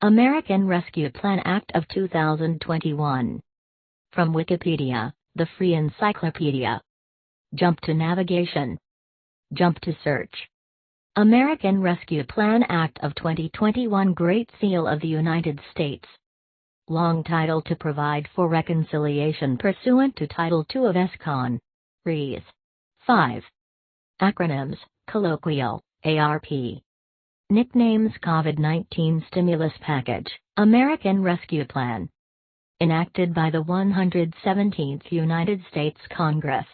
American Rescue Plan Act of 2021. From Wikipedia, the free encyclopedia. Jump to navigation. Jump to search. American Rescue Plan Act of 2021, Great Seal of the United States. Long title: to provide for reconciliation pursuant to Title II of S-Con. Res. 5. Acronyms: colloquial, ARP. Nicknames: COVID-19 Stimulus Package, American Rescue Plan. Enacted by the 117th United States Congress.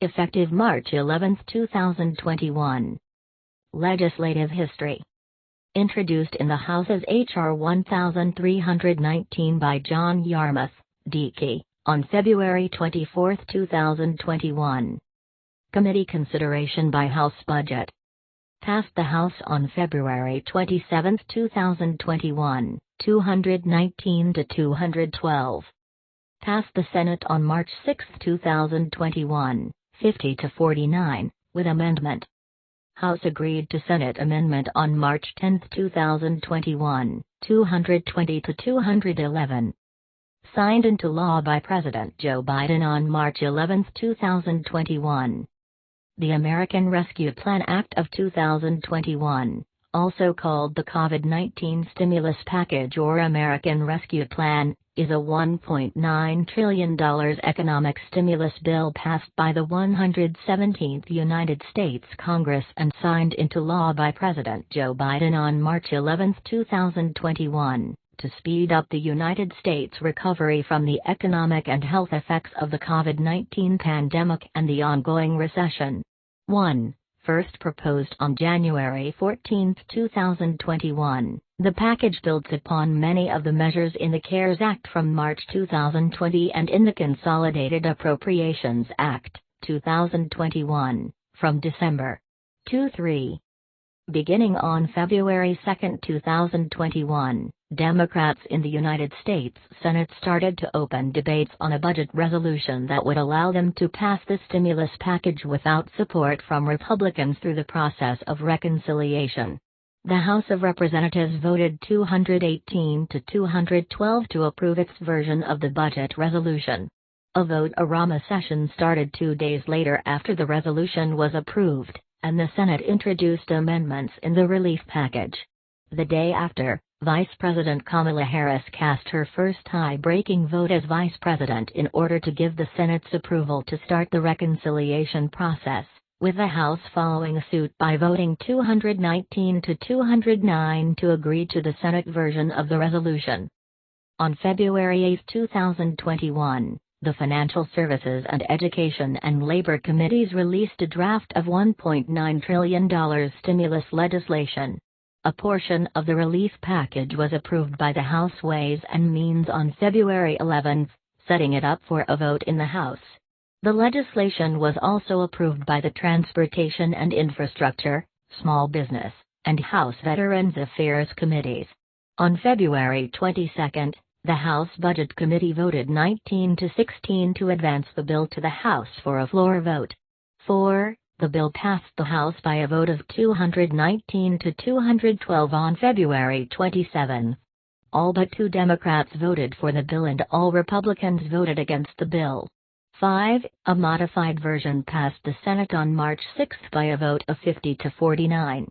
Effective March 11, 2021. Legislative history. Introduced in the House as H.R. 1319 by John Yarmouth, D.K., on February 24, 2021. Committee consideration by House Budget. Passed the House on February 27, 2021, 219 to 212. Passed the Senate on March 6, 2021, 50 to 49, with amendment. House agreed to Senate amendment on March 10, 2021, 220 to 211. Signed into law by President Joe Biden on March 11, 2021. The American Rescue Plan Act of 2021, also called the COVID-19 Stimulus Package or American Rescue Plan, is a $1.9 trillion economic stimulus bill passed by the 117th United States Congress and signed into law by President Joe Biden on March 11, 2021, to speed up the United States' recovery from the economic and health effects of the COVID-19 pandemic and the ongoing recession. 1. First proposed on January 14, 2021, the package builds upon many of the measures in the CARES Act from March 2020 and in the Consolidated Appropriations Act, 2021, from December 2-3. Beginning on February 2, 2021, Democrats in the United States Senate started to open debates on a budget resolution that would allow them to pass the stimulus package without support from Republicans through the process of reconciliation. The House of Representatives voted 218 to 212 to approve its version of the budget resolution. A vote-a-rama session started 2 days later after the resolution was approved, and the Senate introduced amendments in the relief package. The day after, Vice President Kamala Harris cast her first tie-breaking vote as Vice President in order to give the Senate's approval to start the reconciliation process, with the House following suit by voting 219 to 209 to agree to the Senate version of the resolution. On February 8, 2021, the Financial Services and Education and Labor Committees released a draft of $1.9 trillion stimulus legislation. A portion of the relief package was approved by the House Ways and Means on February 11, setting it up for a vote in the House. The legislation was also approved by the Transportation and Infrastructure, Small Business, and House Veterans Affairs Committees. On February 22, the House Budget Committee voted 19 to 16 to advance the bill to the House for a floor vote. 4. The bill passed the House by a vote of 219 to 212 on February 27. All but 2 Democrats voted for the bill and all Republicans voted against the bill. 5. A modified version passed the Senate on March 6 by a vote of 50 to 49.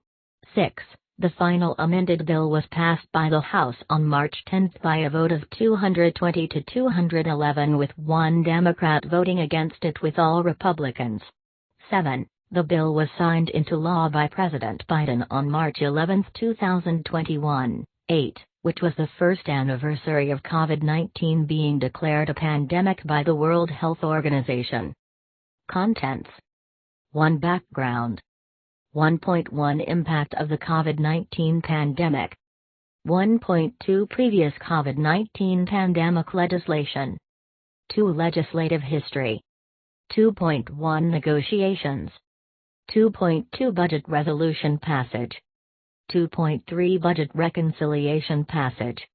6. The final amended bill was passed by the House on March 10 by a vote of 220 to 211 with 1 Democrat voting against it with all Republicans. 7. The bill was signed into law by President Biden on March 11, 2021. 8. Which was the first anniversary of COVID-19 being declared a pandemic by the World Health Organization. Contents. 1. Background. 1.1 Impact of the COVID-19 pandemic. 1.2 Previous COVID-19 pandemic legislation. 2. Legislative history. 2.1 Negotiations. 2.2 Budget resolution passage. 2.3 Budget reconciliation passage.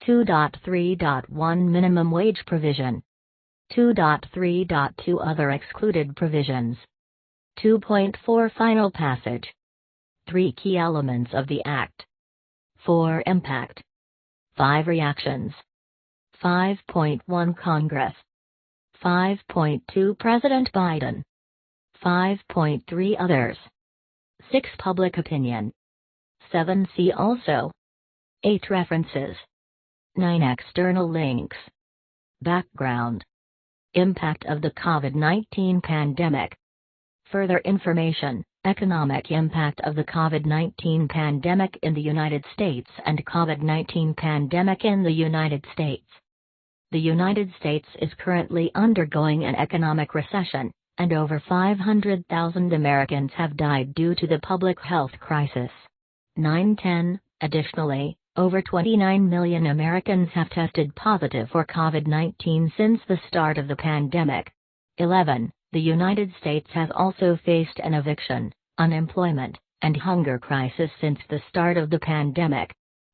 2.3.1 Minimum wage provision. 2.3.2 Other excluded provisions. 2.4 Final passage. 3 Key elements of the Act. 4 Impact. 5 reactions. 5.1 Congress. 5.2 President Biden. 5.3 Others. 6 Public opinion. 7 See also. 8 References. 9 External links. Background. Impact of the COVID-19 pandemic. Further information, economic impact of the COVID-19 pandemic in the United States and COVID-19 pandemic in the United States. The United States is currently undergoing an economic recession, and over 500,000 Americans have died due to the public health crisis. 9/10, additionally, over 29 million Americans have tested positive for COVID-19 since the start of the pandemic. 11. The United States has also faced an eviction, unemployment, and hunger crisis since the start of the pandemic.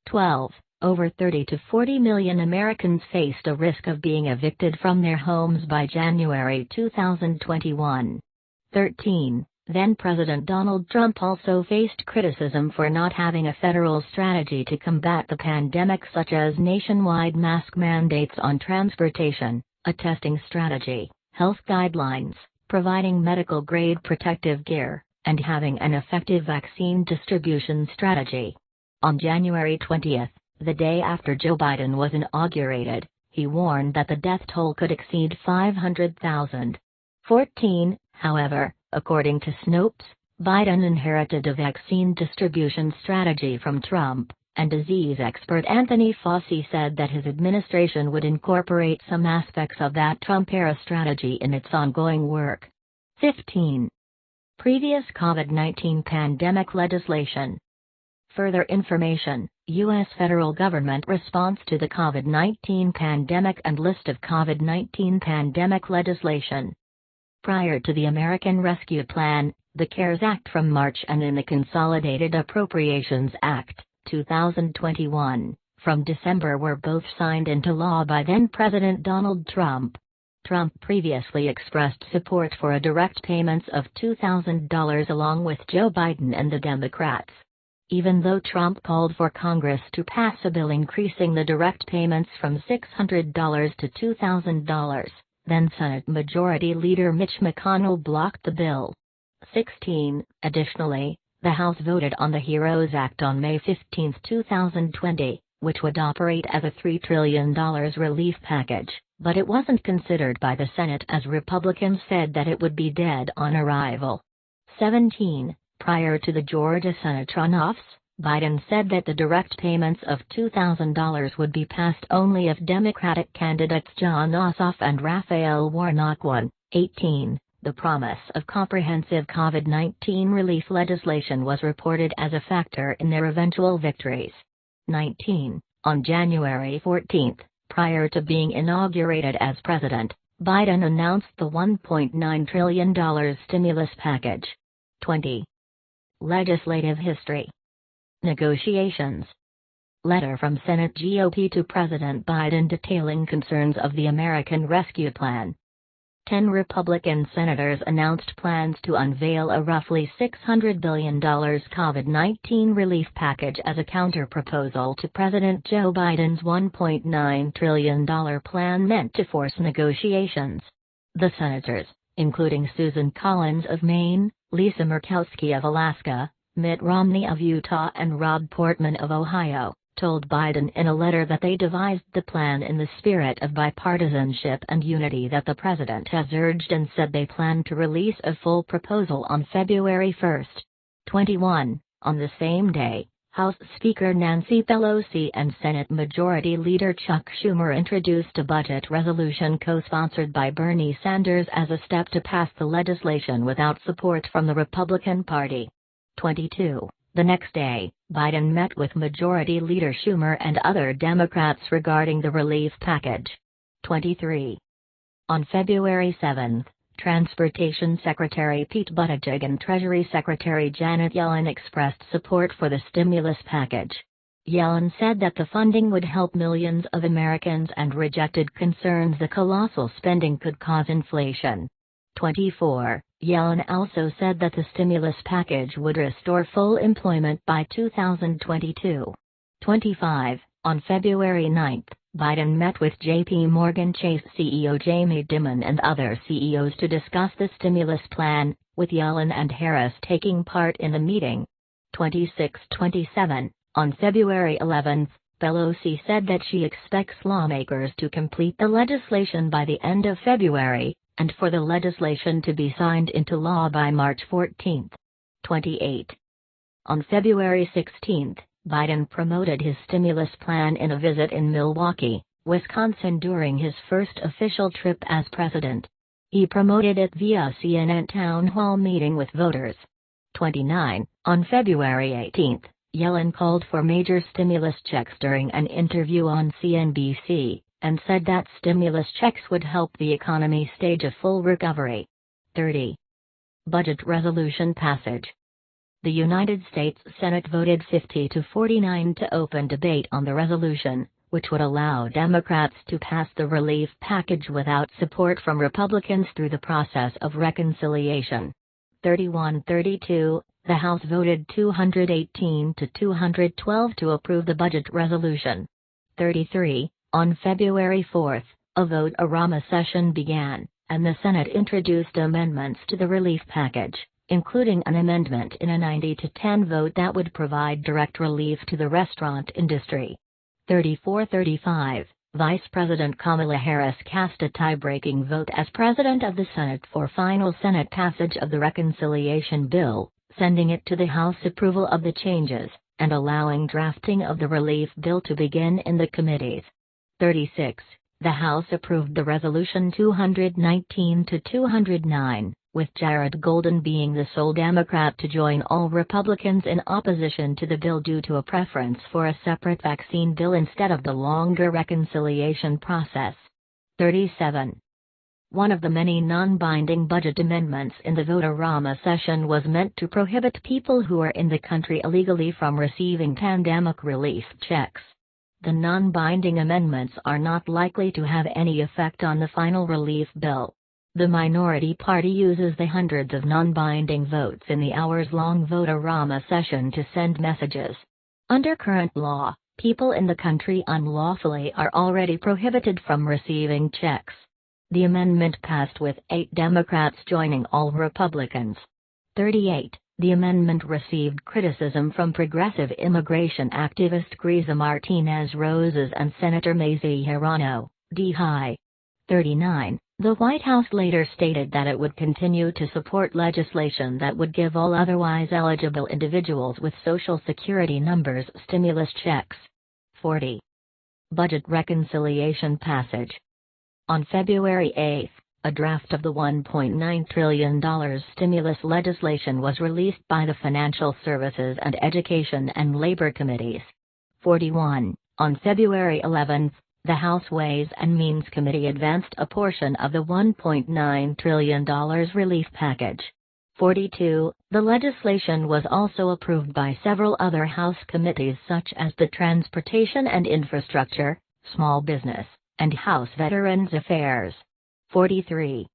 12. Over 30 to 40 million Americans faced a risk of being evicted from their homes by January 2021. 13. Then President Donald Trump also faced criticism for not having a federal strategy to combat the pandemic, such as nationwide mask mandates on transportation, a testing strategy, health guidelines, providing medical-grade protective gear, and having an effective vaccine distribution strategy. On January 20, the day after Joe Biden was inaugurated, he warned that the death toll could exceed 500,000. 14. However, according to Snopes, Biden inherited a vaccine distribution strategy from Trump, and disease expert Anthony Fauci said that his administration would incorporate some aspects of that Trump-era strategy in its ongoing work. 15. Previous COVID-19 pandemic legislation. Further information, U.S. federal government response to the COVID-19 pandemic and list of COVID-19 pandemic legislation. Prior to the American Rescue Plan, the CARES Act from March, and in the Consolidated Appropriations Act, 2021, from December, were both signed into law by then-President Donald Trump. Trump previously expressed support for a direct payments of $2,000 along with Joe Biden and the Democrats. Even though Trump called for Congress to pass a bill increasing the direct payments from $600 to $2,000, then Senate Majority Leader Mitch McConnell blocked the bill. 16. Additionally, the House voted on the HEROES Act on May 15, 2020, which would operate as a $3 trillion relief package, but it wasn't considered by the Senate as Republicans said that it would be dead on arrival. 17. Prior to the Georgia Senate runoffs, Biden said that the direct payments of $2,000 would be passed only if Democratic candidates Jon Ossoff and Raphael Warnock won. 18. The promise of comprehensive COVID-19 relief legislation was reported as a factor in their eventual victories. 19. On January 14, prior to being inaugurated as president, Biden announced the $1.9 trillion stimulus package. 20. Legislative history. Negotiations. Letter from Senate GOP to President Biden detailing concerns of the American Rescue Plan. 10 Republican senators announced plans to unveil a roughly $600 billion COVID-19 relief package as a counter-proposal to President Joe Biden's $1.9 trillion plan meant to force negotiations. The senators, including Susan Collins of Maine, Lisa Murkowski of Alaska, Mitt Romney of Utah and Rob Portman of Ohio, told Biden in a letter that they devised the plan in the spirit of bipartisanship and unity that the president has urged, and said they plan to release a full proposal on February 1. 21. On the same day, House Speaker Nancy Pelosi and Senate Majority Leader Chuck Schumer introduced a budget resolution co-sponsored by Bernie Sanders as a step to pass the legislation without support from the Republican Party. 22. The next day, Biden met with Majority Leader Schumer and other Democrats regarding the relief package. 23. On February 7, Transportation Secretary Pete Buttigieg and Treasury Secretary Janet Yellen expressed support for the stimulus package. Yellen said that the funding would help millions of Americans and rejected concerns the colossal spending could cause inflation. 24. Yellen also said that the stimulus package would restore full employment by 2022. 25. On February 9, Biden met with J.P. Morgan Chase CEO Jamie Dimon and other CEOs to discuss the stimulus plan, with Yellen and Harris taking part in the meeting. 26-27, on February 11, Pelosi said that she expects lawmakers to complete the legislation by the end of February, and for the legislation to be signed into law by March 14. 28. On February 16, Biden promoted his stimulus plan in a visit in Milwaukee, Wisconsin during his first official trip as president. He promoted it via CNN town hall meeting with voters. 29. On February 18, Yellen called for major stimulus checks during an interview on CNBC, and said that stimulus checks would help the economy stage a full recovery. 30. Budget resolution passage. The United States Senate voted 50-49 to open debate on the resolution, which would allow Democrats to pass the relief package without support from Republicans through the process of reconciliation. 31-32, the House voted 218-212 to approve the budget resolution. 33, on February 4, a vote-a-rama session began, and the Senate introduced amendments to the relief package, including an amendment in a 90-10 vote that would provide direct relief to the restaurant industry. 34-35, Vice President Kamala Harris cast a tie-breaking vote as President of the Senate for final Senate passage of the reconciliation bill, sending it to the House approval of the changes, and allowing drafting of the relief bill to begin in the committees. 36, the House approved the resolution 219-209, with Jared Golden being the sole Democrat to join all Republicans in opposition to the bill due to a preference for a separate vaccine bill instead of the longer reconciliation process. 37. One of the many non-binding budget amendments in the vote-a-rama session was meant to prohibit people who are in the country illegally from receiving pandemic relief checks. The non-binding amendments are not likely to have any effect on the final relief bill. The minority party uses the hundreds of non-binding votes in the hours-long vote-a-rama session to send messages. Under current law, people in the country unlawfully are already prohibited from receiving checks. The amendment passed with 8 Democrats joining all Republicans. 38. The amendment received criticism from progressive immigration activist Grisa Martinez-Rosas and Senator Mazie Hirono, D-High. 39. The White House later stated that it would continue to support legislation that would give all otherwise eligible individuals with Social Security numbers stimulus checks. 40. Budget reconciliation passage. On February 8, a draft of the $1.9 trillion stimulus legislation was released by the Financial Services and Education and Labor Committees. 41. On February 11, the House Ways and Means Committee advanced a portion of the $1.9 trillion relief package. 42. The legislation was also approved by several other House committees such as the Transportation and Infrastructure, Small Business, and House Veterans Affairs. 43.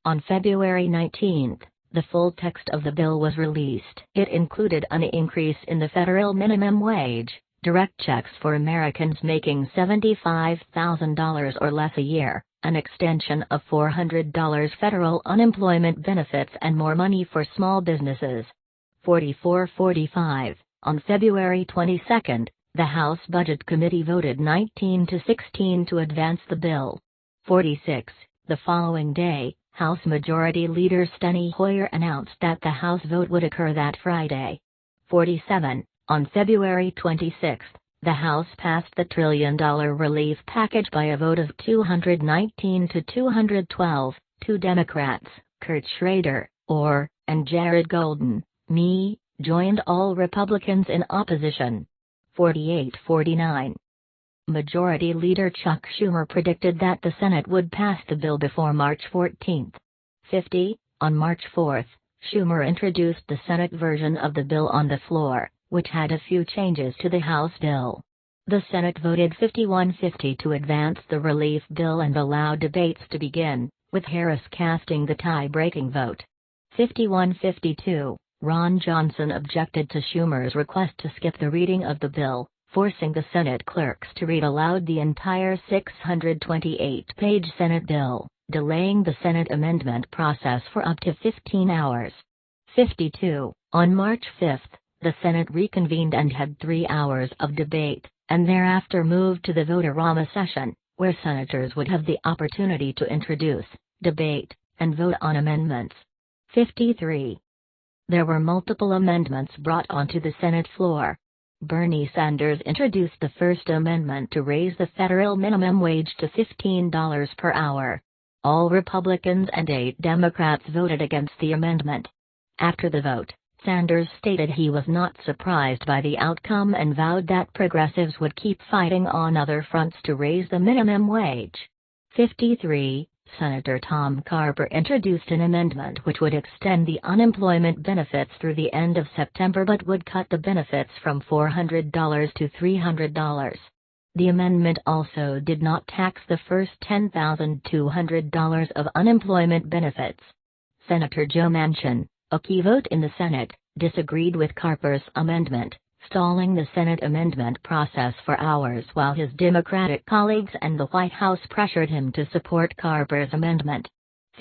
On February 19, the full text of the bill was released. It included an increase in the federal minimum wage, direct checks for Americans making $75,000 or less a year, an extension of $400 federal unemployment benefits and more money for small businesses. 44-45, on February 22, the House Budget Committee voted 19-16 to advance the bill. 46, the following day, House Majority Leader Steny Hoyer announced that the House vote would occur that Friday. 47, on February 26, the House passed the $1 trillion relief package by a vote of 219-212, 2 Democrats, Kurt Schrader, Orr, and Jared Golden, me, joined all Republicans in opposition. 48-49. Majority Leader Chuck Schumer predicted that the Senate would pass the bill before March 14. 50. On March 4, Schumer introduced the Senate version of the bill on the floor, which had a few changes to the House bill. The Senate voted 51-50 to advance the relief bill and allow debates to begin, with Harris casting the tie-breaking vote. 51-52, Ron Johnson objected to Schumer's request to skip the reading of the bill, forcing the Senate clerks to read aloud the entire 628-page Senate bill, delaying the Senate amendment process for up to 15 hours. 52. On March 5, the Senate reconvened and had 3 hours of debate, and thereafter moved to the vote-a-rama session, where senators would have the opportunity to introduce, debate, and vote on amendments. 53. There were multiple amendments brought onto the Senate floor. Bernie Sanders introduced the first amendment to raise the federal minimum wage to $15 per hour. All Republicans and 8 Democrats voted against the amendment. After the vote, Sanders stated he was not surprised by the outcome and vowed that progressives would keep fighting on other fronts to raise the minimum wage. 53. Senator Tom Carper introduced an amendment which would extend the unemployment benefits through the end of September but would cut the benefits from $400 to $300. The amendment also did not tax the first $10,200 of unemployment benefits. Senator Joe Manchin, a key vote in the Senate, disagreed with Carper's amendment, stalling the Senate amendment process for hours while his Democratic colleagues and the White House pressured him to support Carper's amendment.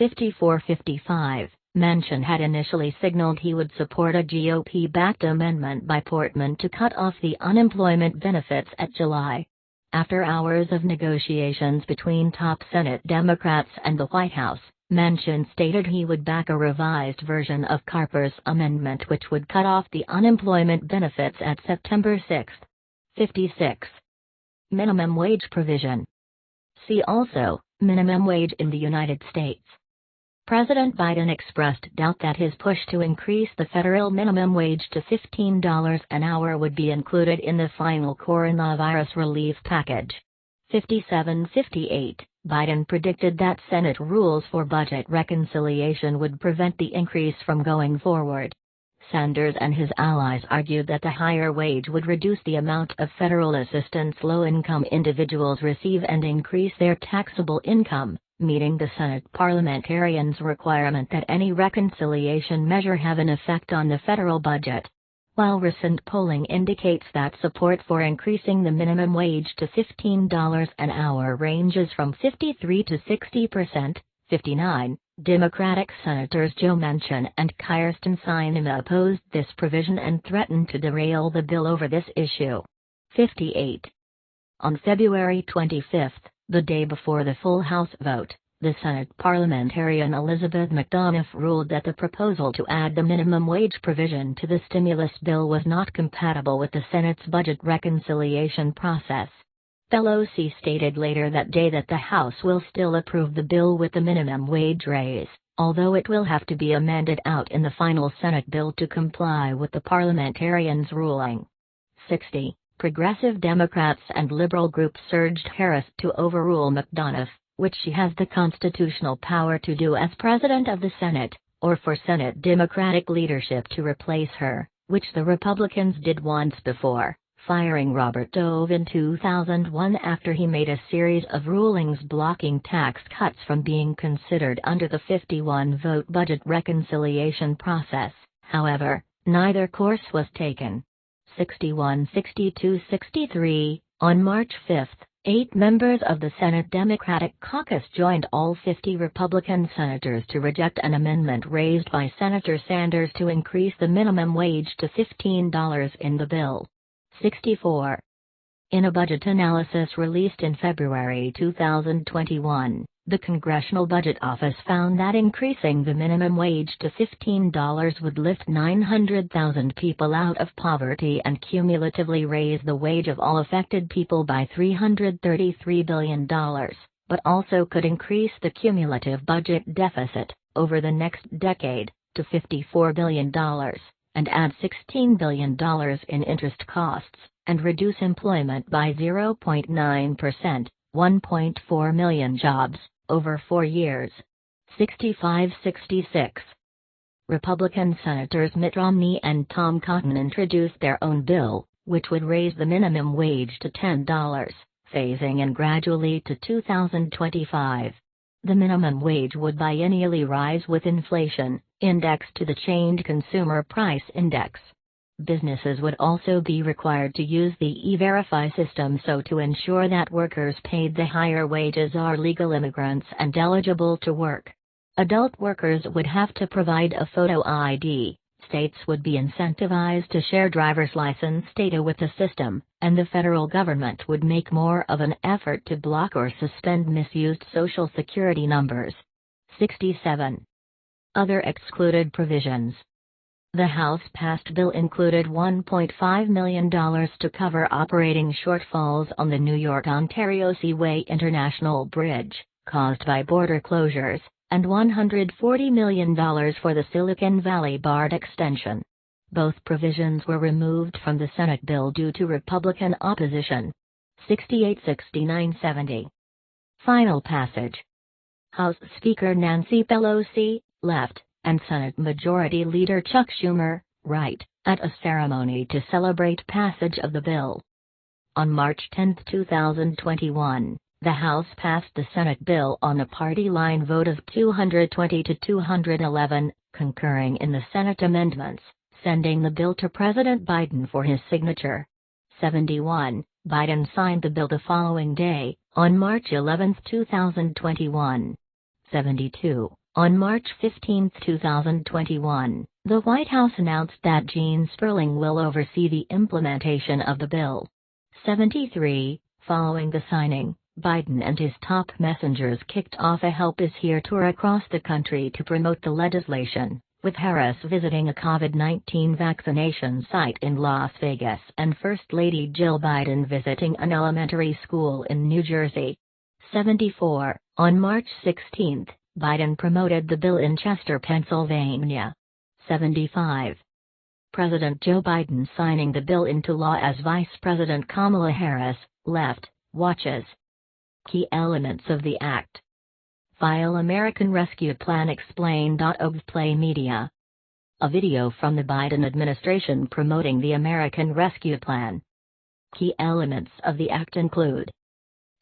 54-55, Manchin had initially signaled he would support a GOP-backed amendment by Portman to cut off the unemployment benefits at July. After hours of negotiations between top Senate Democrats and the White House, Manchin stated he would back a revised version of Carper's amendment which would cut off the unemployment benefits at September 6. 56. Minimum wage provision. See also, minimum wage in the United States. President Biden expressed doubt that his push to increase the federal minimum wage to $15 an hour would be included in the final coronavirus relief package. 57-58. Biden predicted that Senate rules for budget reconciliation would prevent the increase from going forward. Sanders and his allies argued that the higher wage would reduce the amount of federal assistance low-income individuals receive and increase their taxable income, meeting the Senate parliamentarians' requirement that any reconciliation measure have an effect on the federal budget. While recent polling indicates that support for increasing the minimum wage to $15 an hour ranges from 53 to 60%, 59, Democratic Senators Joe Manchin and Kyrsten Sinema opposed this provision and threatened to derail the bill over this issue. 58. On February 25, the day before the full House vote, the Senate parliamentarian Elizabeth McDonough ruled that the proposal to add the minimum wage provision to the stimulus bill was not compatible with the Senate's budget reconciliation process. Pelosi stated later that day that the House will still approve the bill with the minimum wage raise, although it will have to be amended out in the final Senate bill to comply with the parliamentarians' ruling. 60. Progressive Democrats and liberal groups urged Harris to overrule McDonough, which she has the constitutional power to do as President of the Senate, or for Senate Democratic leadership to replace her, which the Republicans did once before, firing Robert Dove in 2001 after he made a series of rulings blocking tax cuts from being considered under the 51-vote budget reconciliation process. However, neither course was taken. 61-62-63, on March 5, 8 members of the Senate Democratic Caucus joined all 50 Republican senators to reject an amendment raised by Senator Sanders to increase the minimum wage to $15 in the bill. 64. In a budget analysis released in February 2021, the Congressional Budget Office found that increasing the minimum wage to $15 would lift 900,000 people out of poverty and cumulatively raise the wage of all affected people by $333 billion, but also could increase the cumulative budget deficit, over the next decade, to $54 billion, and add $16 billion in interest costs, and reduce employment by 0.9%, 1.4 million jobs, over 4 years. 65-66. Republican Senators Mitt Romney and Tom Cotton introduced their own bill, which would raise the minimum wage to $10, phasing in gradually to 2025. The minimum wage would biennially rise with inflation, indexed to the Chained Consumer Price Index. Businesses would also be required to use the E-Verify system so to ensure that workers paid the higher wages are legal immigrants and eligible to work. Adult workers would have to provide a photo ID. States would be incentivized to share driver's license data with the system, and the federal government would make more of an effort to block or suspend misused Social Security numbers. 67. Other excluded provisions. The House-passed bill included $1.5 million to cover operating shortfalls on the New York-Ontario Seaway International Bridge, caused by border closures, and $140 million for the Silicon Valley BART extension. Both provisions were removed from the Senate bill due to Republican opposition. 68-69-70. Final passage. House Speaker Nancy Pelosi, left, and Senate Majority Leader Chuck Schumer, right, at a ceremony to celebrate passage of the bill. On March 10, 2021, the House passed the Senate bill on a party line vote of 220 to 211, concurring in the Senate amendments, sending the bill to President Biden for his signature. 71. Biden signed the bill the following day, on March 11, 2021. 72. On March 15, 2021, the White House announced that Gene Sperling will oversee the implementation of the bill. 73. Following the signing, Biden and his top messengers kicked off a Help Is Here tour across the country to promote the legislation, with Harris visiting a COVID-19 vaccination site in Las Vegas and First Lady Jill Biden visiting an elementary school in New Jersey. 74. On March 16, Biden promoted the bill in Chester, Pennsylvania. 75. President Joe Biden signing the bill into law as Vice President Kamala Harris, left, watches. Key elements of the act. File American Rescue Plan Explained.org Play Media. A video from the Biden administration promoting the American Rescue Plan. Key elements of the act include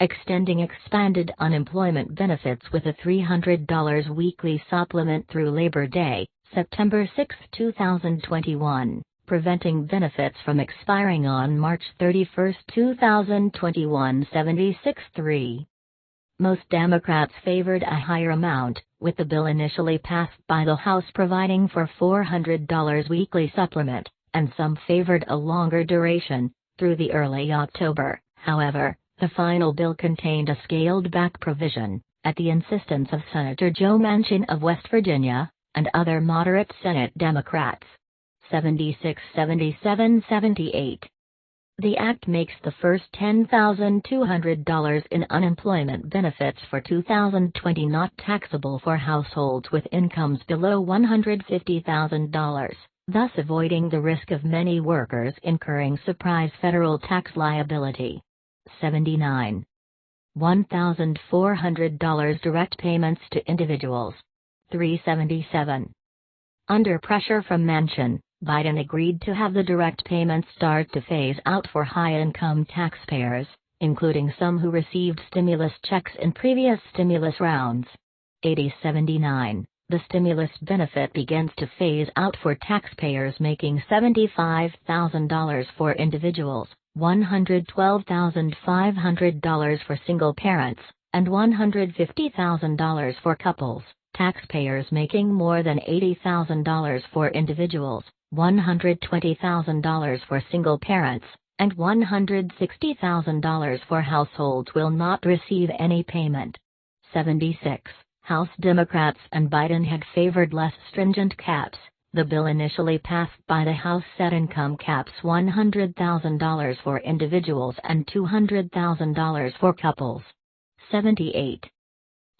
extending expanded unemployment benefits with a $300 weekly supplement through Labor Day, September 6, 2021, preventing benefits from expiring on March 31, 2021. 76-3. Most Democrats favored a higher amount, with the bill initially passed by the House providing for $400 weekly supplement, and some favored a longer duration, through the early October. However, the final bill contained a scaled-back provision, at the insistence of Senator Joe Manchin of West Virginia, and other moderate Senate Democrats. 76, 77, 78. The act makes the first $10,200 in unemployment benefits for 2020 not taxable for households with incomes below $150,000, thus avoiding the risk of many workers incurring surprise federal tax liability. 79. $1,400 direct payments to individuals. 377. Under pressure from Manchin, Biden agreed to have the direct payments start to phase out for high-income taxpayers, including some who received stimulus checks in previous stimulus rounds. 80-79. The stimulus benefit begins to phase out for taxpayers making $75,000 for individuals, $112,500 for single parents, and $150,000 for couples. Taxpayers making more than $80,000 for individuals, $120,000 for single parents, and $160,000 for households will not receive any payment. 76. House Democrats and Biden had favored less stringent caps. The bill initially passed by the House set income caps $100,000 for individuals and $200,000 for couples. 78.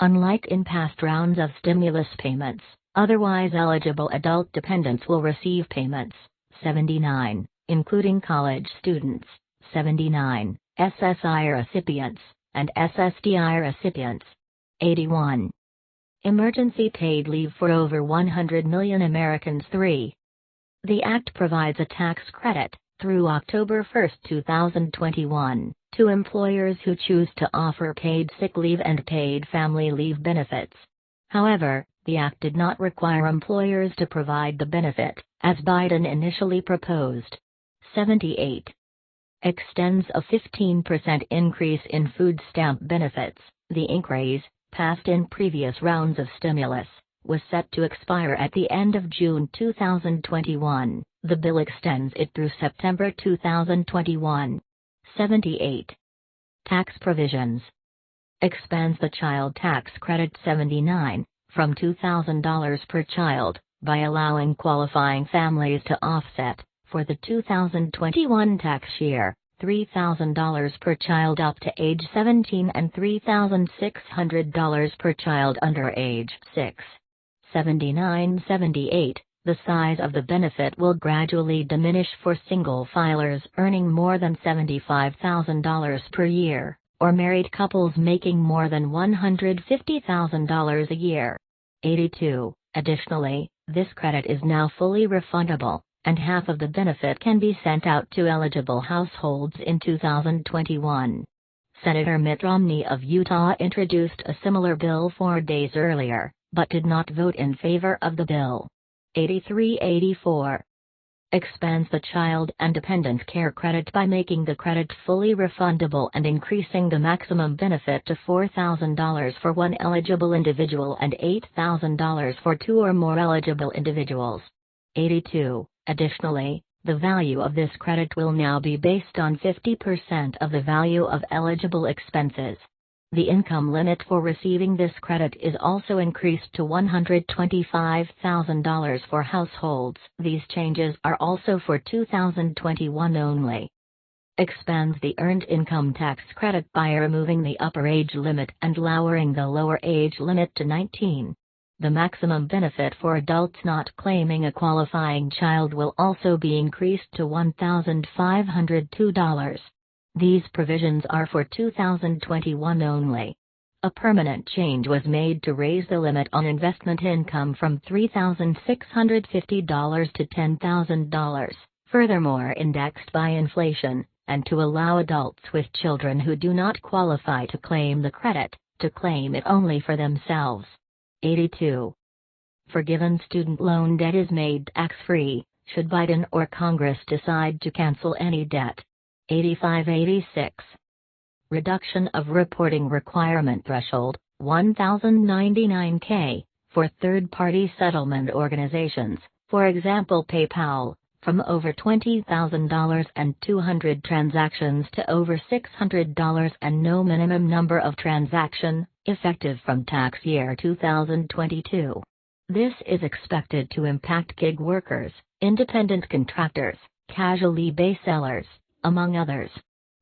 Unlike in past rounds of stimulus payments, otherwise eligible adult dependents will receive payments. 79, including college students. 79, SSI recipients, and SSDI recipients. 81. Emergency paid leave for over 100 million Americans. 3. The Act provides a tax credit, through October 1, 2021, to employers who choose to offer paid sick leave and paid family leave benefits. However, the act did not require employers to provide the benefit, as Biden initially proposed. 78. Extends a 15% increase in food stamp benefits. The increase, passed in previous rounds of stimulus, was set to expire at the end of June 2021. The bill extends it through September 2021. 78. Tax provisions. Expands the child tax credit 79, from $2,000 per child, by allowing qualifying families to offset, for the 2021 tax year, $3,000 per child up to age 17 and $3,600 per child under age 6. 79-78. The size of the benefit will gradually diminish for single filers earning more than $75,000 per year, or married couples making more than $150,000 a year. 82. Additionally, this credit is now fully refundable, and half of the benefit can be sent out to eligible households in 2021. Senator Mitt Romney of Utah introduced a similar bill 4 days earlier, but did not vote in favor of the bill. 83-84. Expands the child and dependent care credit by making the credit fully refundable and increasing the maximum benefit to $4,000 for one eligible individual and $8,000 for two or more eligible individuals. 82. Additionally, the value of this credit will now be based on 50% of the value of eligible expenses. The income limit for receiving this credit is also increased to $125,000 for households. These changes are also for 2021 only. Expands the earned income tax credit by removing the upper age limit and lowering the lower age limit to 19. The maximum benefit for adults not claiming a qualifying child will also be increased to $1,502. These provisions are for 2021 only. A permanent change was made to raise the limit on investment income from $3,650 to $10,000, furthermore indexed by inflation, and to allow adults with children who do not qualify to claim the credit, to claim it only for themselves. 82. Forgiven student loan debt is made tax-free, should Biden or Congress decide to cancel any debt. 85-86. Reduction of reporting requirement threshold, 1,099K, for third-party settlement organizations, for example PayPal, from over $20,000 and 200 transactions to over $600 and no minimum number of transaction, effective from tax year 2022. This is expected to impact gig workers, independent contractors, casual eBay sellers, among others.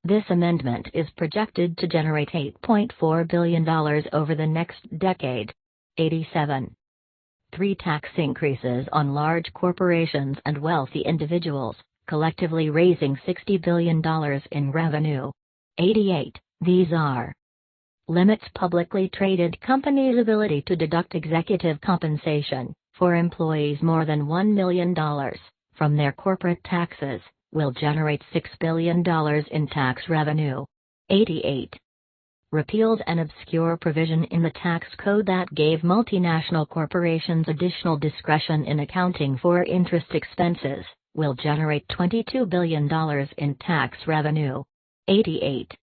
This amendment is projected to generate $8.4 billion over the next decade. 87. 3 tax increases on large corporations and wealthy individuals, collectively raising $60 billion in revenue. 88. These are: limits publicly traded companies' ability to deduct executive compensation, for employees more than $1 million, from their corporate taxes, will generate $6 billion in tax revenue. 88. Repeals an obscure provision in the tax code that gave multinational corporations additional discretion in accounting for interest expenses, will generate $22 billion in tax revenue. 88.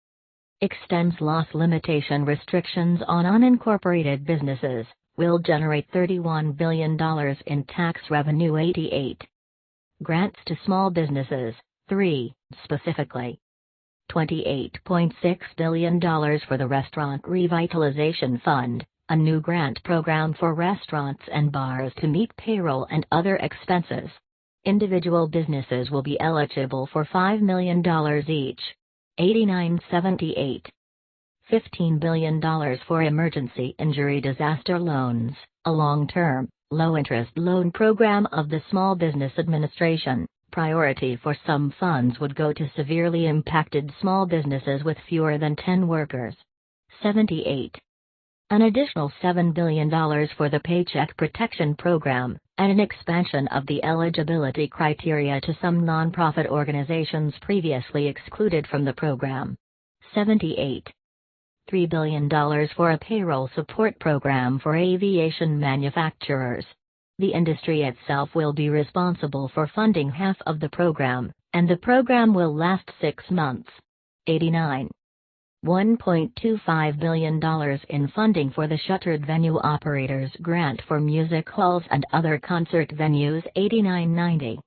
Extends loss limitation restrictions on unincorporated businesses, will generate $31 billion in tax revenue. 88. Grants to small businesses, 3, specifically. $28.6 billion for the Restaurant Revitalization Fund, a new grant program for restaurants and bars to meet payroll and other expenses. Individual businesses will be eligible for $5 million each. 89-78. $15 billion for emergency injury disaster loans, a long-term, low-interest loan program of the Small Business Administration. Priority for some funds would go to severely impacted small businesses with fewer than 10 workers. 78. An additional $7 billion for the Paycheck Protection Program, and an expansion of the eligibility criteria to some nonprofit organizations previously excluded from the program. 78. $3 billion for a payroll support program for aviation manufacturers. The industry itself will be responsible for funding half of the program, and the program will last 6 months. 89. $1.25 billion in funding for the Shuttered Venue Operators Grant for music halls and other concert venues. 89.90.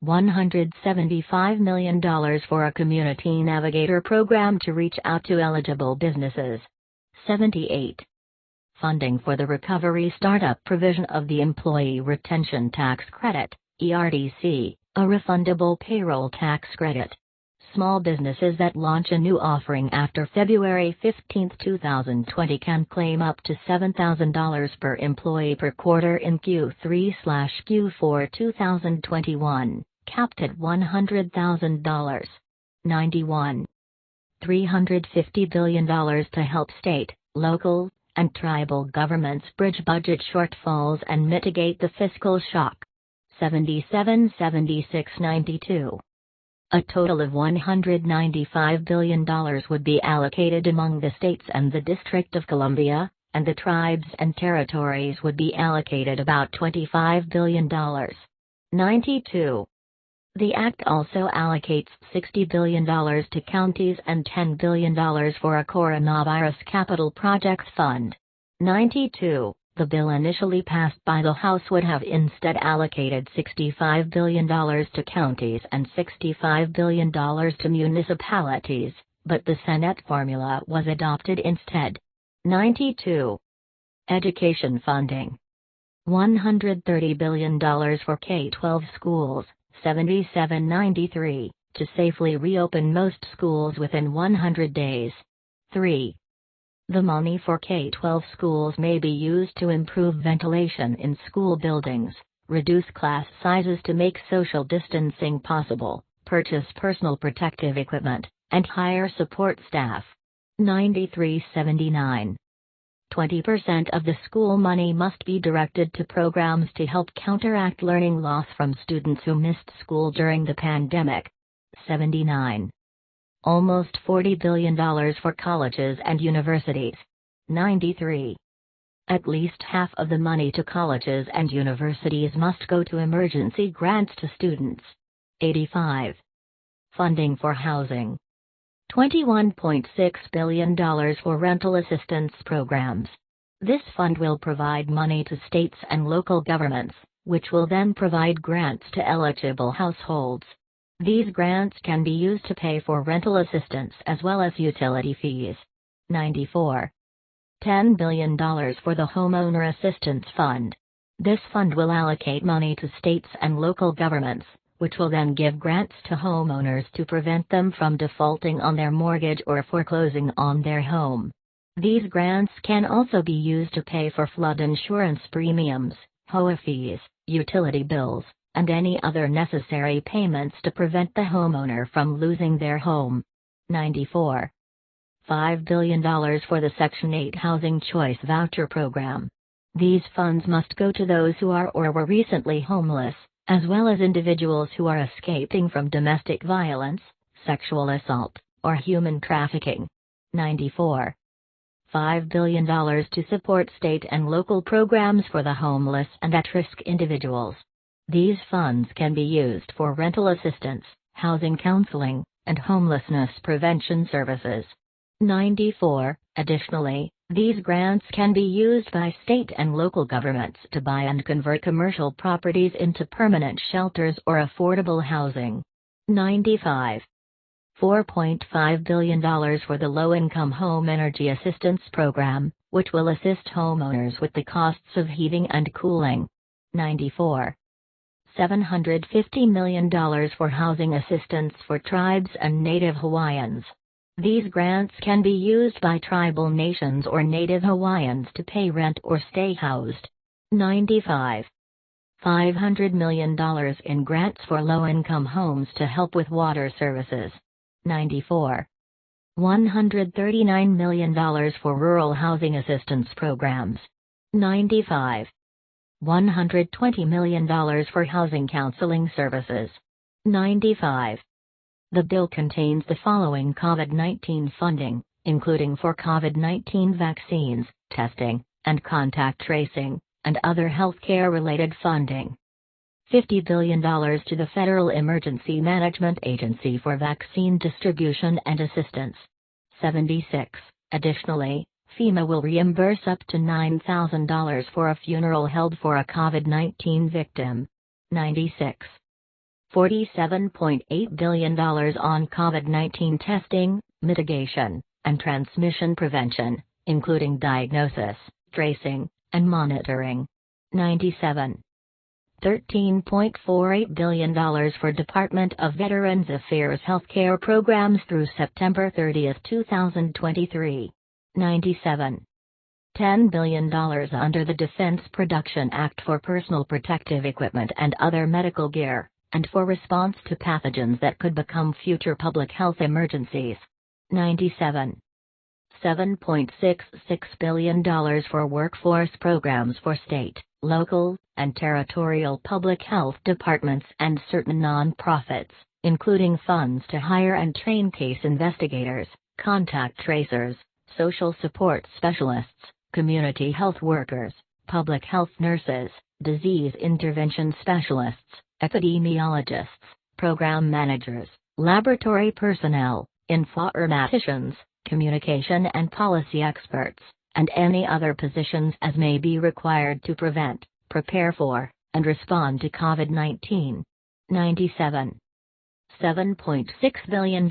$175 million for a Community Navigator program to reach out to eligible businesses. 78. Funding for the Recovery Startup provision of the Employee Retention Tax Credit, ERTC, a refundable payroll tax credit. Small businesses that launch a new offering after February 15, 2020 can claim up to $7,000 per employee per quarter in Q3/Q4 2021, capped at $100,000. 91. $350 billion to help state, local, and tribal governments bridge budget shortfalls and mitigate the fiscal shock. 77. 76. 92. A total of $195 billion would be allocated among the states and the District of Columbia, and the tribes and territories would be allocated about $25 billion. 92. The Act also allocates $60 billion to counties and $10 billion for a Coronavirus Capital Projects Fund. 92. The bill initially passed by the House would have instead allocated $65 billion to counties and $65 billion to municipalities, but the Senate formula was adopted instead. 92. Education funding. $130 billion for K-12 schools. 77.93, to safely reopen most schools within 100 days. 3. The money for K-12 schools may be used to improve ventilation in school buildings, reduce class sizes to make social distancing possible, purchase personal protective equipment, and hire support staff. 93.79. 20% of the school money must be directed to programs to help counteract learning loss from students who missed school during the pandemic. 79. Almost $40 billion for colleges and universities. 93. At least half of the money to colleges and universities must go to emergency grants to students. 85. Funding for housing. $21.6 billion for rental assistance programs. This fund will provide money to states and local governments, which will then provide grants to eligible households. These grants can be used to pay for rental assistance as well as utility fees. 94. $10 billion for the Homeowner Assistance Fund. This fund will allocate money to states and local governments, which will then give grants to homeowners to prevent them from defaulting on their mortgage or foreclosing on their home. These grants can also be used to pay for flood insurance premiums, HOA fees, utility bills, and any other necessary payments to prevent the homeowner from losing their home. 94. $5 billion for the Section 8 Housing Choice Voucher Program. These funds must go to those who are or were recently homeless, as well as individuals who are escaping from domestic violence, sexual assault, or human trafficking. 94. $5 billion to support state and local programs for the homeless and at-risk individuals. These funds can be used for rental assistance, housing counseling, and homelessness prevention services. 94. Additionally, these grants can be used by state and local governments to buy and convert commercial properties into permanent shelters or affordable housing. 95. $4.5 billion for the Low-Income Home Energy Assistance Program, which will assist homeowners with the costs of heating and cooling. 94. $750 million for housing assistance for tribes and Native Hawaiians. These grants can be used by tribal nations or Native Hawaiians to pay rent or stay housed. 95. $500 million in grants for low-income homes to help with water services. 94. $139 million for rural housing assistance programs. 95. $120 million for housing counseling services. 95. The bill contains the following COVID-19 funding: including for COVID-19 vaccines, testing, and contact tracing, and other healthcare-related funding. $50 billion to the Federal Emergency Management Agency for vaccine distribution and assistance. 76. Additionally, FEMA will reimburse up to $9,000 for a funeral held for a COVID-19 victim. 96. $47.8 billion on COVID-19 testing, mitigation, and transmission prevention, including diagnosis, tracing, and monitoring. 97. $13.48 billion for Department of Veterans Affairs healthcare programs through September 30, 2023. 97. $10 billion under the Defense Production Act for personal protective equipment and other medical gear, and for response to pathogens that could become future public health emergencies. 97. $7.66 billion for workforce programs for state, local, and territorial public health departments and certain non-profits, including funds to hire and train case investigators, contact tracers, social support specialists, community health workers, public health nurses, disease intervention specialists, epidemiologists, program managers, laboratory personnel, informaticians, communication and policy experts, and any other positions as may be required to prevent, prepare for, and respond to COVID-19. 97. $7.6 billion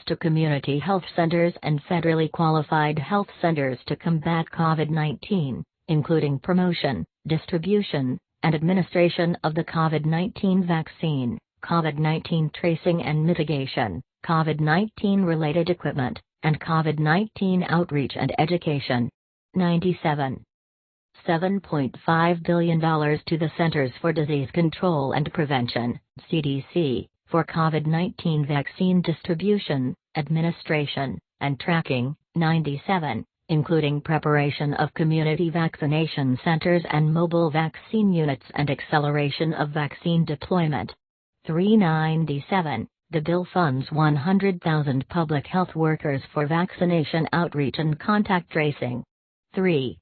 to community health centers and federally qualified health centers to combat COVID-19, including promotion, distribution, and administration of the COVID-19 vaccine, COVID-19 tracing and mitigation, COVID-19 related equipment, and COVID-19 outreach and education. 97. $7.5 billion to the Centers for Disease Control and Prevention, CDC, for COVID-19 vaccine distribution, administration, and tracking. 97, including preparation of community vaccination centers and mobile vaccine units and acceleration of vaccine deployment. 397. The bill funds 100,000 public health workers for vaccination outreach and contact tracing. 3.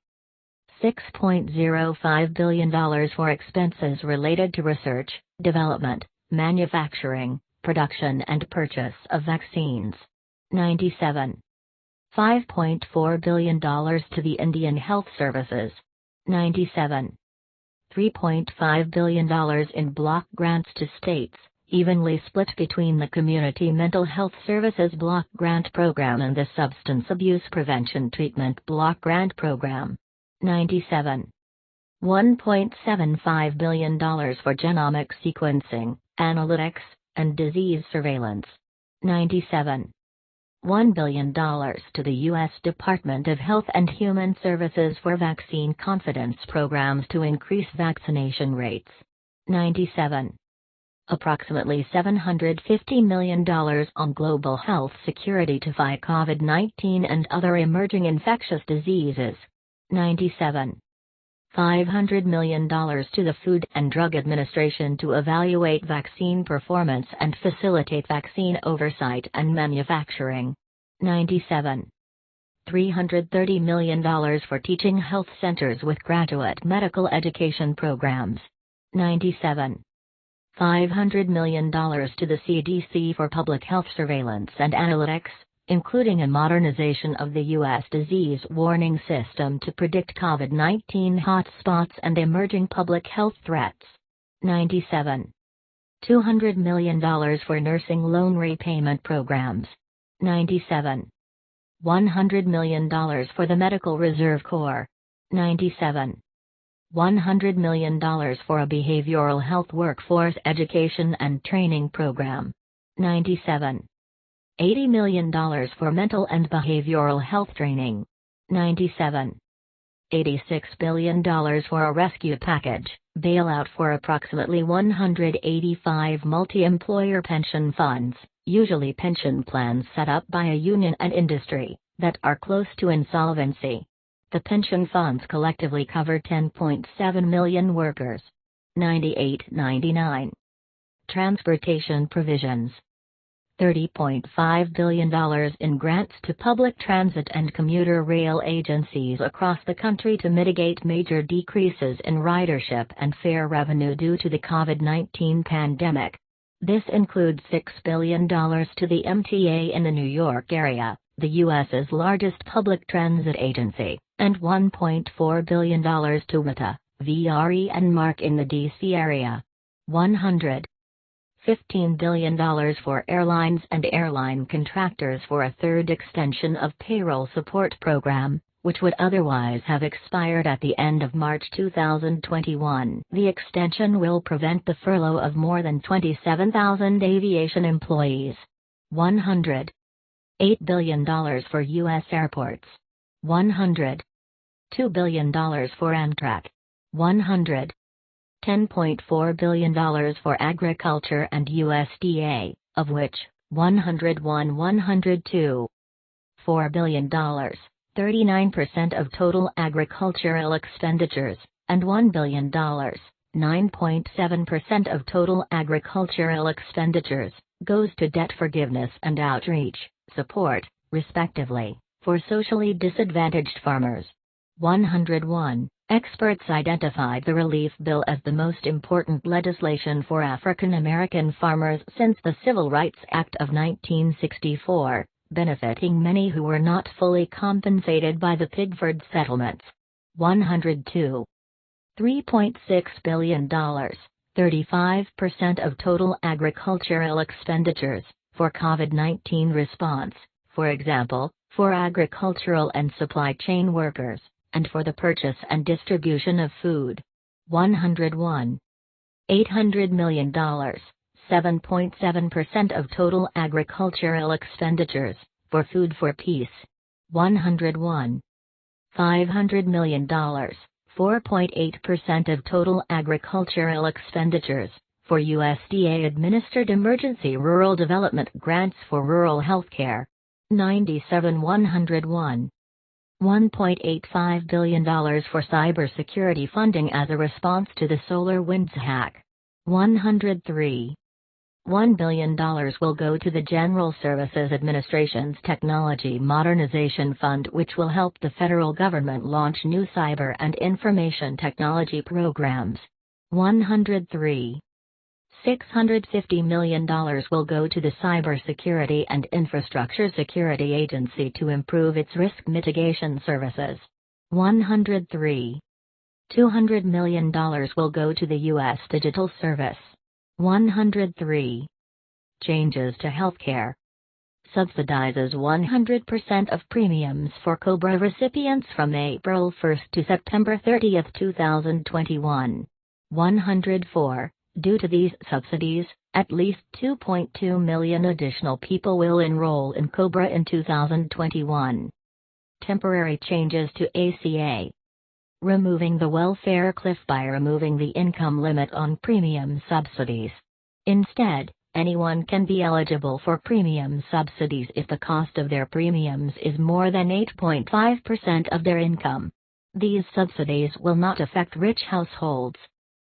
$6.05 billion for expenses related to research, development, manufacturing, production and purchase of vaccines. 97. $5.4 billion to the Indian Health Services. 97. $3.5 billion in block grants to states, evenly split between the Community Mental Health Services Block Grant Program and the Substance Abuse Prevention Treatment Block Grant Program. 97. $1.75 billion for genomic sequencing, analytics, and disease surveillance. 97. $1 billion to the U.S. Department of Health and Human Services for vaccine confidence programs to increase vaccination rates. 97. Approximately $750 million on global health security to fight COVID-19 and other emerging infectious diseases. 97. $500 million to the Food and Drug Administration to evaluate vaccine performance and facilitate vaccine oversight and manufacturing. 97. $330 million for teaching health centers with graduate medical education programs. 97. $500 million to the CDC for public health surveillance and analytics, including a modernization of the U.S. disease warning system to predict COVID-19 hotspots and emerging public health threats. 97. $200 million for nursing loan repayment programs. 97. $100 million for the Medical Reserve Corps. 97. $100 million for a behavioral health workforce education and training program. 97. $80 million for mental and behavioral health training. 97. $86 billion for a rescue package, bailout for approximately 185 multi-employer pension funds, usually pension plans set up by a union and industry, that are close to insolvency. The pension funds collectively cover 10.7 million workers. 98-99. Transportation provisions. $30.5 billion in grants to public transit and commuter rail agencies across the country to mitigate major decreases in ridership and fare revenue due to the COVID-19 pandemic. This includes $6 billion to the MTA in the New York area, the U.S.'s largest public transit agency, and $1.4 billion to WTA, VRE and MARC in the D.C. area. $115 billion for airlines and airline contractors for a third extension of payroll support program, which would otherwise have expired at the end of March 2021. The extension will prevent the furlough of more than 27,000 aviation employees. $108 billion for U.S. airports. $102 billion for Amtrak. $110.4 billion for agriculture and USDA, of which $102.4 billion, 39% of total agricultural expenditures, and $1 billion, 9.7% of total agricultural expenditures, goes to debt forgiveness and outreach support, respectively, for socially disadvantaged farmers. 101. Experts identified the relief bill as the most important legislation for African American farmers since the Civil Rights Act of 1964, benefiting many who were not fully compensated by the Pigford settlements. 102. $3.6 billion, 35% of total agricultural expenditures, for COVID-19 response, for example, for agricultural and supply chain workers, and for the purchase and distribution of food. 101. $800 million, 7.7% of total agricultural expenditures, for Food for Peace. 101. $500 million, 4.8% of total agricultural expenditures, for USDA-administered emergency rural development grants for rural healthcare. 97. 101. $1.85 billion for cybersecurity funding as a response to the SolarWinds hack. 103. $1 billion will go to the General Services Administration's Technology Modernization Fund, which will help the federal government launch new cyber and information technology programs. 103. $650 million will go to the Cybersecurity and Infrastructure Security Agency to improve its risk mitigation services. 103. $200 million will go to the U.S. Digital Service. 103. Changes to healthcare. Subsidizes 100% of premiums for COBRA recipients from April 1 to September 30, 2021. 104. Due to these subsidies, at least 2.2 million additional people will enroll in COBRA in 2021. Temporary changes to ACA. Removing the welfare cliff by removing the income limit on premium subsidies. Instead, anyone can be eligible for premium subsidies if the cost of their premiums is more than 8.5% of their income. These subsidies will not affect rich households.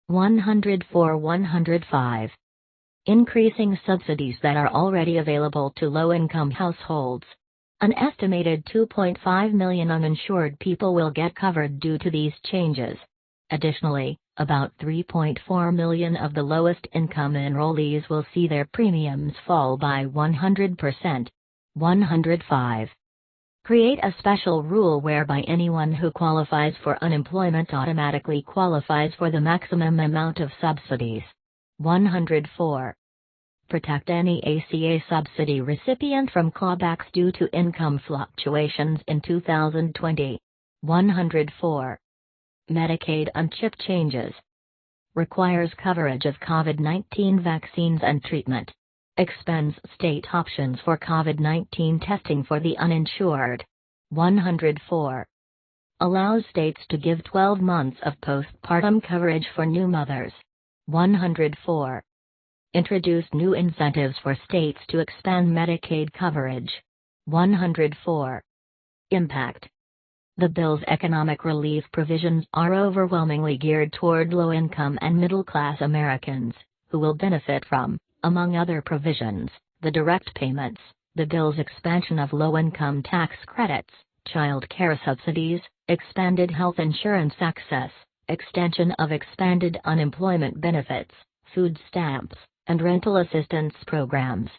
104. 105. Increasing subsidies that are already available to low-income households. An estimated 2.5 million uninsured people will get covered due to these changes. Additionally, about 3.4 million of the lowest income enrollees will see their premiums fall by 100%. 105. Create a special rule whereby anyone who qualifies for unemployment automatically qualifies for the maximum amount of subsidies. 104. Protect any ACA subsidy recipient from clawbacks due to income fluctuations in 2020. 104. Medicaid unchip changes. Requires coverage of COVID-19 vaccines and treatment. Expands state options for COVID-19 testing for the uninsured. 104. Allows states to give 12 months of postpartum coverage for new mothers. 104. Introduce new incentives for states to expand Medicaid coverage. 104. Impact. The bill's economic relief provisions are overwhelmingly geared toward low-income and middle-class Americans, who will benefit from, among other provisions, the direct payments, the bill's expansion of low-income tax credits, child care subsidies, expanded health insurance access, extension of expanded unemployment benefits, food stamps, and rental assistance programs.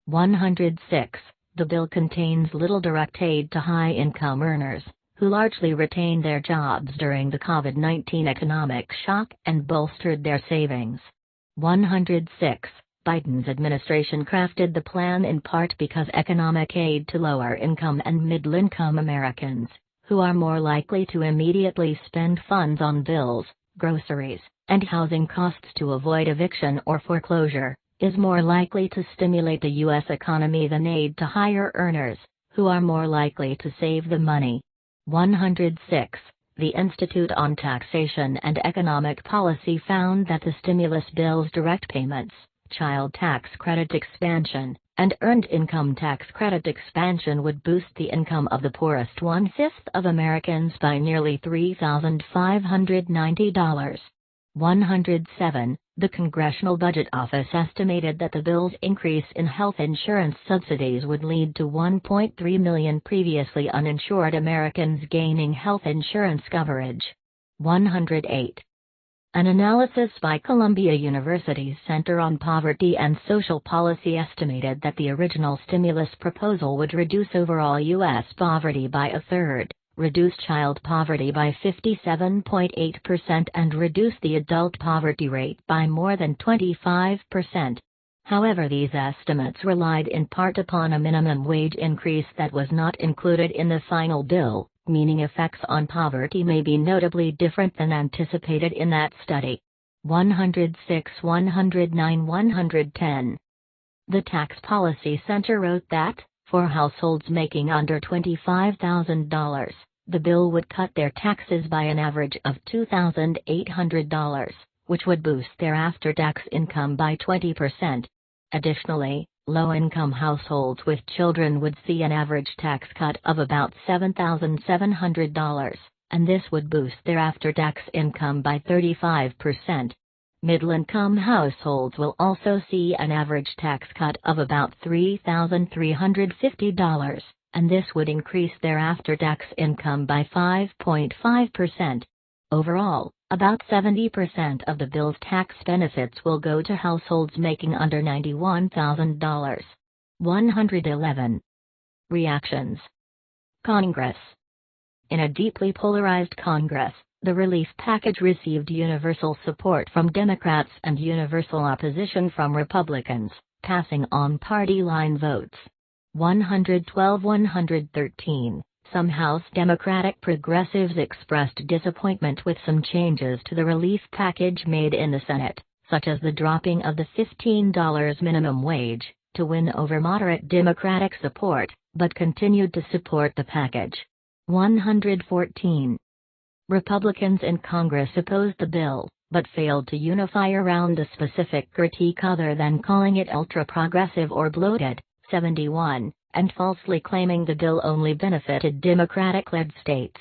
106. The bill contains little direct aid to high-income earners, who largely retained their jobs during the COVID-19 economic shock and bolstered their savings. 106. Biden's administration crafted the plan in part because economic aid to lower-income and middle-income Americans, who are more likely to immediately spend funds on bills, groceries, and housing costs to avoid eviction or foreclosure, is more likely to stimulate the U.S. economy than aid to higher earners, who are more likely to save the money. 106. The Institute on Taxation and Economic Policy found that the stimulus bill's direct payments, child tax credit expansion, and earned income tax credit expansion would boost the income of the poorest one-fifth of Americans by nearly $3,590. 107. The Congressional Budget Office estimated that the bill's increase in health insurance subsidies would lead to 1.3 million previously uninsured Americans gaining health insurance coverage. 108. An analysis by Columbia University's Center on Poverty and Social Policy estimated that the original stimulus proposal would reduce overall U.S. poverty by a third, reduce child poverty by 57.8% and reduce the adult poverty rate by more than 25%. However, these estimates relied in part upon a minimum wage increase that was not included in the final bill, meaning effects on poverty may be notably different than anticipated in that study. 106, 109, 110. The Tax Policy Center wrote that, for households making under $25,000, the bill would cut their taxes by an average of $2,800, which would boost their after-tax income by 20%. Additionally, low-income households with children would see an average tax cut of about $7,700, and this would boost their after-tax income by 35%. Middle-income households will also see an average tax cut of about $3,350, and this would increase their after-tax income by 5.5%. Overall, about 70% of the bill's tax benefits will go to households making under $91,000. 111. Reactions. Congress. In a deeply polarized Congress, the relief package received universal support from Democrats and universal opposition from Republicans, passing on party line votes. 112-113. Some House Democratic progressives expressed disappointment with some changes to the relief package made in the Senate, such as the dropping of the $15 minimum wage, to win over moderate Democratic support, but continued to support the package. 114. Republicans in Congress opposed the bill, but failed to unify around a specific critique other than calling it ultra-progressive or bloated. 71. And falsely claiming the bill only benefited Democratic-led states.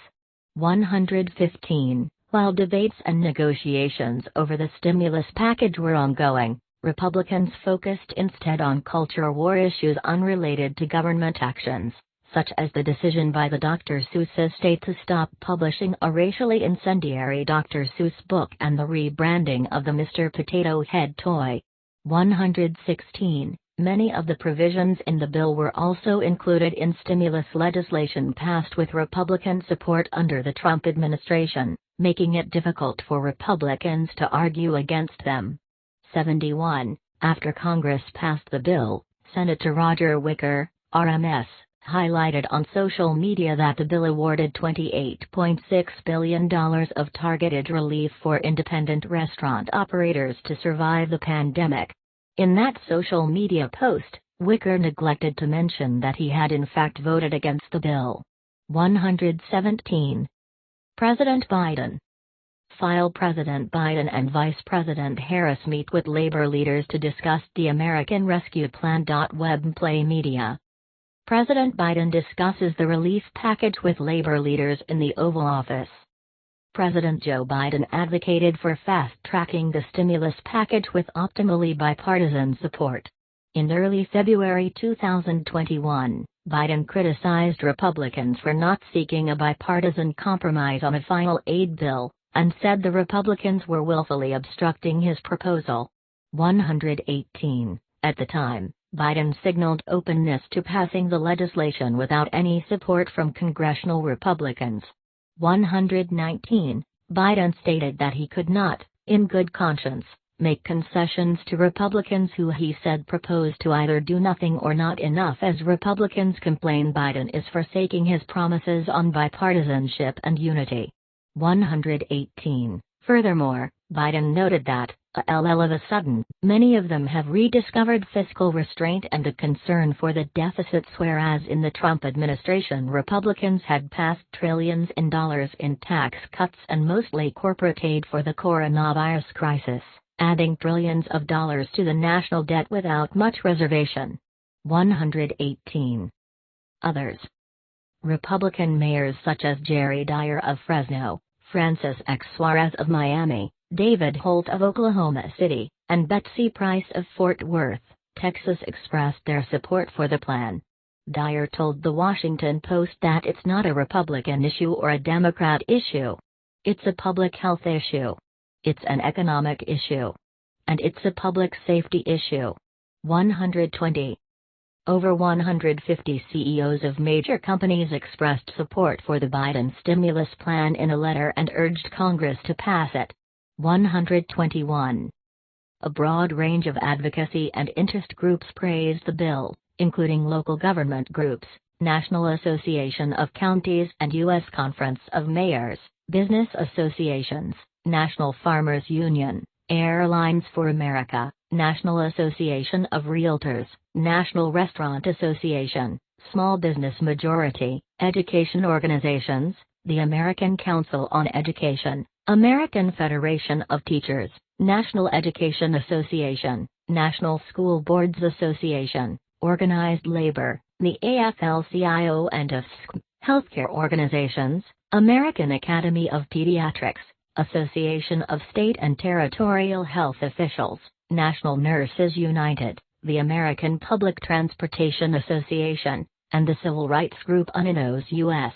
115. While debates and negotiations over the stimulus package were ongoing, Republicans focused instead on culture war issues unrelated to government actions, such as the decision by the Dr. Seuss estate to stop publishing a racially incendiary Dr. Seuss book and the rebranding of the Mr. Potato Head toy. 116. Many of the provisions in the bill were also included in stimulus legislation passed with Republican support under the Trump administration, making it difficult for Republicans to argue against them. 71. After Congress passed the bill, Senator Roger Wicker, RMS, highlighted on social media that the bill awarded $28.6 billion of targeted relief for independent restaurant operators to survive the pandemic. In that social media post, Wicker neglected to mention that he had in fact voted against the bill. 117. President Biden. File. President Biden and Vice President Harris meet with labor leaders to discuss the American Rescue Plan. Webplay Media. President Biden discusses the relief package with labor leaders in the Oval Office. President Joe Biden advocated for fast-tracking the stimulus package with optimally bipartisan support. In early February 2021, Biden criticized Republicans for not seeking a bipartisan compromise on a final aid bill, and said the Republicans were willfully obstructing his proposal. 118. At the time, Biden signaled openness to passing the legislation without any support from congressional Republicans. 119. Biden stated that he could not, in good conscience, make concessions to Republicans who he said proposed to either do nothing or not enough, as Republicans complain Biden is forsaking his promises on bipartisanship and unity. 118. Furthermore, Biden noted that, all of a sudden, many of them have rediscovered fiscal restraint and a concern for the deficits, whereas in the Trump administration Republicans had passed trillions in dollars in tax cuts and mostly corporate aid for the coronavirus crisis, adding trillions of dollars to the national debt without much reservation. 118. Others. Republican mayors such as Jerry Dyer of Fresno, Francis X. Suarez of Miami, David Holt of Oklahoma City, and Betsy Price of Fort Worth, Texas expressed their support for the plan. Dyer told The Washington Post that it's not a Republican issue or a Democrat issue. It's a public health issue. It's an economic issue. And it's a public safety issue. 120. Over 150 CEOs of major companies expressed support for the Biden stimulus plan in a letter and urged Congress to pass it. 121. A broad range of advocacy and interest groups praised the bill, including local government groups, National Association of Counties and U.S. Conference of Mayors, business associations, National Farmers Union, Airlines for America, National Association of Realtors, National Restaurant Association, Small Business Majority, education organizations, the American Council on Education, American Federation of Teachers, National Education Association, National School Boards Association, Organized Labor, the AFL-CIO and AFSCME, healthcare organizations, American Academy of Pediatrics, Association of State and Territorial Health Officials, National Nurses United, the American Public Transportation Association, and the civil rights group UNINOS US.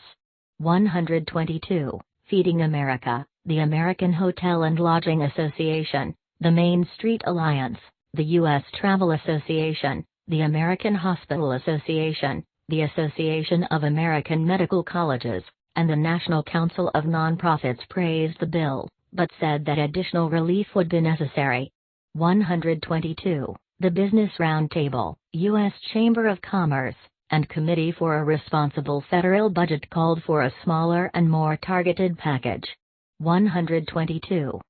122. Feeding America, the American Hotel and Lodging Association, the Main Street Alliance, the U.S. Travel Association, the American Hospital Association, the Association of American Medical Colleges, and the National Council of Nonprofits praised the bill, but said that additional relief would be necessary. 122. The Business Roundtable, U.S. Chamber of Commerce, and Committee for a Responsible Federal Budget called for a smaller and more targeted package. 122.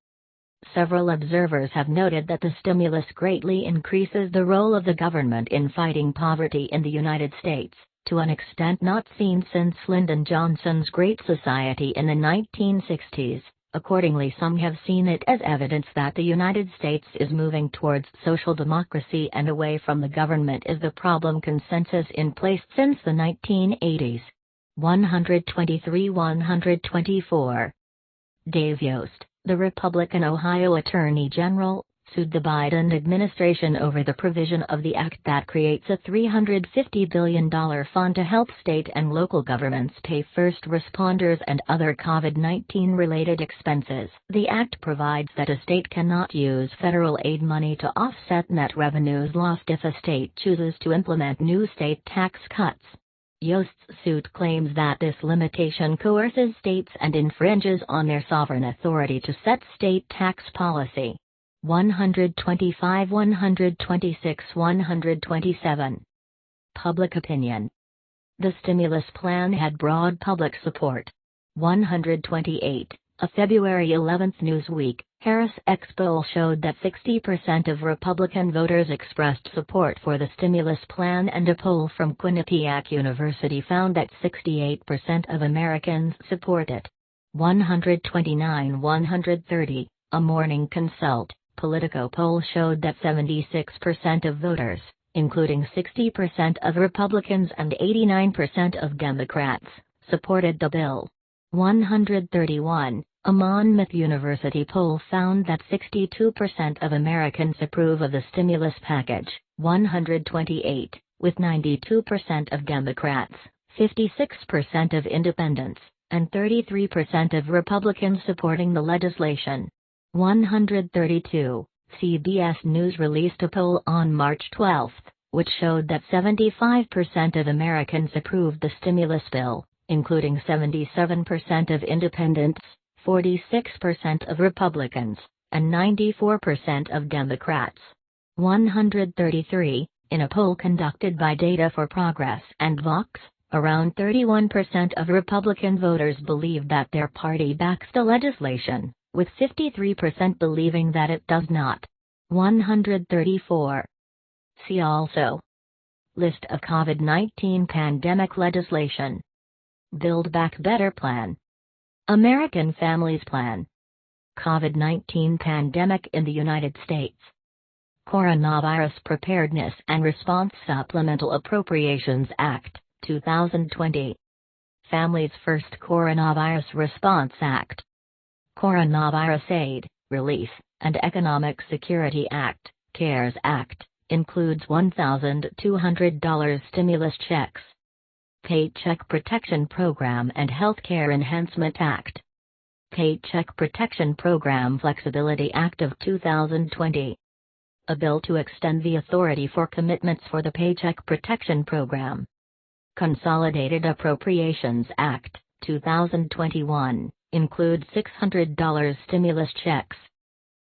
Several observers have noted that the stimulus greatly increases the role of the government in fighting poverty in the United States, to an extent not seen since Lyndon Johnson's Great Society in the 1960s. Accordingly, some have seen it as evidence that the United States is moving towards social democracy and away from the government is the problem consensus in place since the 1980s. 123-124. Dave Yost, the Republican Ohio Attorney General, sued the Biden administration over the provision of the act that creates a $350 billion fund to help state and local governments pay first responders and other COVID-19 related expenses. The act provides that a state cannot use federal aid money to offset net revenues lost if a state chooses to implement new state tax cuts. Yost's suit claims that this limitation coerces states and infringes on their sovereign authority to set state tax policy. 125, 126, 127. Public opinion. The stimulus plan had broad public support. 128. A February 11 Newsweek, Harris X poll showed that 60% of Republican voters expressed support for the stimulus plan, and a poll from Quinnipiac University found that 68% of Americans support it. 129, 130. A Morning Consult, Politico poll showed that 76% of voters, including 60% of Republicans and 89% of Democrats, supported the bill. 131. A Monmouth University poll found that 62% of Americans approve of the stimulus package, 128, with 92% of Democrats, 56% of independents, and 33% of Republicans supporting the legislation. 132. CBS News released a poll on March 12, which showed that 75% of Americans approved the stimulus bill, including 77% of independents, 46% of Republicans, and 94% of Democrats. 133. In a poll conducted by Data for Progress and Vox, around 31% of Republican voters believe that their party backs the legislation, with 53% believing that it does not. 134. See also: List of COVID-19 pandemic legislation. Build Back Better Plan. American Families Plan. COVID-19 pandemic in the United States. Coronavirus Preparedness and Response Supplemental Appropriations Act, 2020. Families First Coronavirus Response Act. Coronavirus Aid, Relief, and Economic Security Act, CARES Act, includes $1,200 stimulus checks. Paycheck Protection Program and Healthcare Enhancement Act. Paycheck Protection Program Flexibility Act of 2020. A bill to extend the authority for commitments for the Paycheck Protection Program. Consolidated Appropriations Act, 2021, includes $600 stimulus checks.